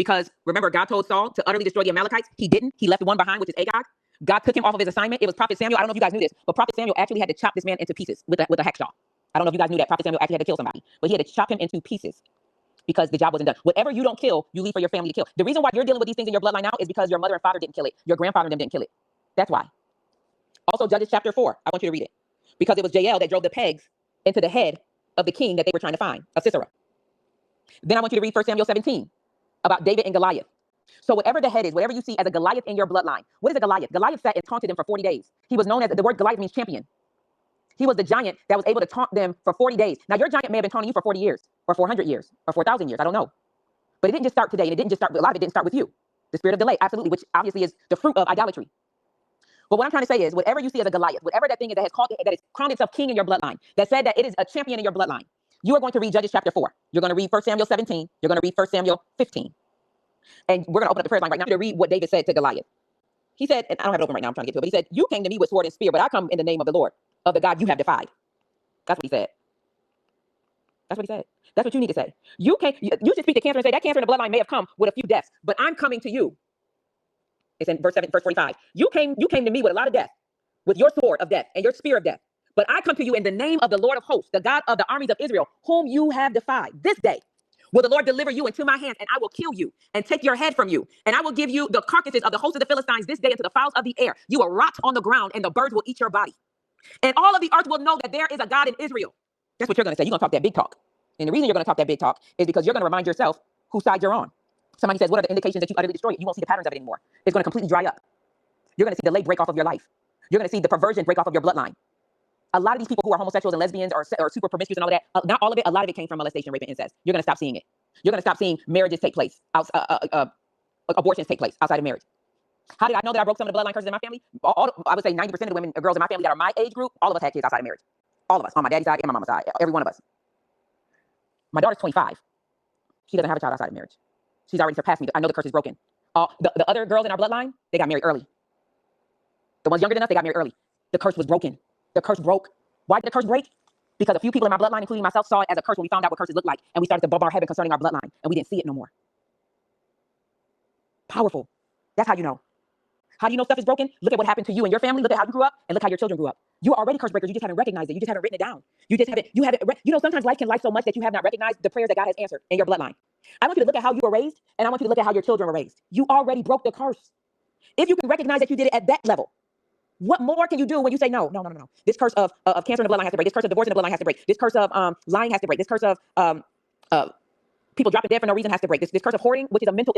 Because remember, God told Saul to utterly destroy the Amalekites. He didn't. He left one behind, which is Agag. God took him off of his assignment. It was Prophet Samuel. I don't know if you guys knew this, but Prophet Samuel actually had to chop this man into pieces with a hacksaw. I don't know if you guys knew that. Prophet Samuel actually had to kill somebody, but he had to chop him into pieces because the job wasn't done. Whatever you don't kill, you leave for your family to kill. The reason why you're dealing with these things in your bloodline now is because your mother and father didn't kill it. Your grandfather and them didn't kill it. That's why. Also, Judges chapter 4. I want you to read it because it was Jael that drove the pegs into the head of the king that they were trying to find, of Sisera. Then I want you to read 1 Samuel 17 about David and Goliath. So whatever the head is, whatever you see as a Goliath in your bloodline, what is a Goliath? Goliath sat and taunted them for 40 days. He was known as, the word Goliath means champion. He was the giant that was able to taunt them for 40 days. Now, your giant may have been taunting you for 40 years, or 400 years, or 4,000 years. I don't know. But it didn't just start today, and it didn't just start, a lot of it didn't start with you. The spirit of delay, absolutely, which obviously is the fruit of idolatry. But what I'm trying to say is, whatever you see as a Goliath, whatever that thing is that has called, that is crowned itself king in your bloodline, that said that it is a champion in your bloodline, you are going to read Judges chapter 4. You're going to read 1 Samuel 17. You're going to read 1 Samuel 15. And we're going to open up the prayer line right now to read what David said to Goliath. He said, and I don't have it open right now, I'm trying to get to it, but he said, you came to me with sword and spear, but I come in the name of the Lord, of the God you have defied. That's what he said. That's what he said. That's what you need to say. You should speak to cancer and say, that cancer in the bloodline may have come with a few deaths, but I'm coming to you. It's in verse 45. You came to me with a lot of death, with your sword of death and your spear of death. But I come to you in the name of the Lord of hosts, the God of the armies of Israel, whom you have defied. This day will the Lord deliver you into my hands, and I will kill you and take your head from you. And I will give you the carcasses of the hosts of the Philistines this day into the fowls of the air. You will rot on the ground, and the birds will eat your body. And all of the earth will know that there is a God in Israel. That's what you're going to say. You're going to talk that big talk. And the reason you're going to talk that big talk is because you're going to remind yourself whose side you're on. Somebody says, what are the indications that you utterly destroy it? You won't see the patterns of it anymore. It's going to completely dry up. You're going to see delay break off of your life. You're going to see the perversion break off of your bloodline. A lot of these people who are homosexuals and lesbians or super promiscuous and all of that, not all of it, a lot of it came from molestation, rape, and incest. You're going to stop seeing it. You're going to stop seeing marriages take place, abortions take place outside of marriage. How did I know that I broke some of the bloodline curses in my family? I would say 90% of the women, girls in my family that are my age group, all of us had kids outside of marriage. All of us, on my daddy's side and my mama's side, every one of us. My daughter's 25. She doesn't have a child outside of marriage. She's already surpassed me. I know the curse is broken. The other girls in our bloodline, they got married early. The ones younger than us, they got married early. The curse was broken. The curse broke. Why did the curse break? Because a few people in my bloodline, including myself, saw it as a curse when we found out what curses looked like. And we started to bump our heaven concerning our bloodline. And we didn't see it no more. Powerful. That's how you know. How do you know stuff is broken? Look at what happened to you and your family. Look at how you grew up and look how your children grew up. You are already curse breakers. You just haven't recognized it. You just haven't written it down. Sometimes life can lie so much that you have not recognized the prayers that God has answered in your bloodline. I want you to look at how you were raised, and I want you to look at how your children were raised. You already broke the curse. If you can recognize that you did it at that level, what more can you do when you say, no. This curse of cancer in the bloodline has to break. This curse of divorce in the bloodline has to break. This curse of lying has to break. This curse of people dropping dead for no reason has to break. This curse of hoarding, which is a mental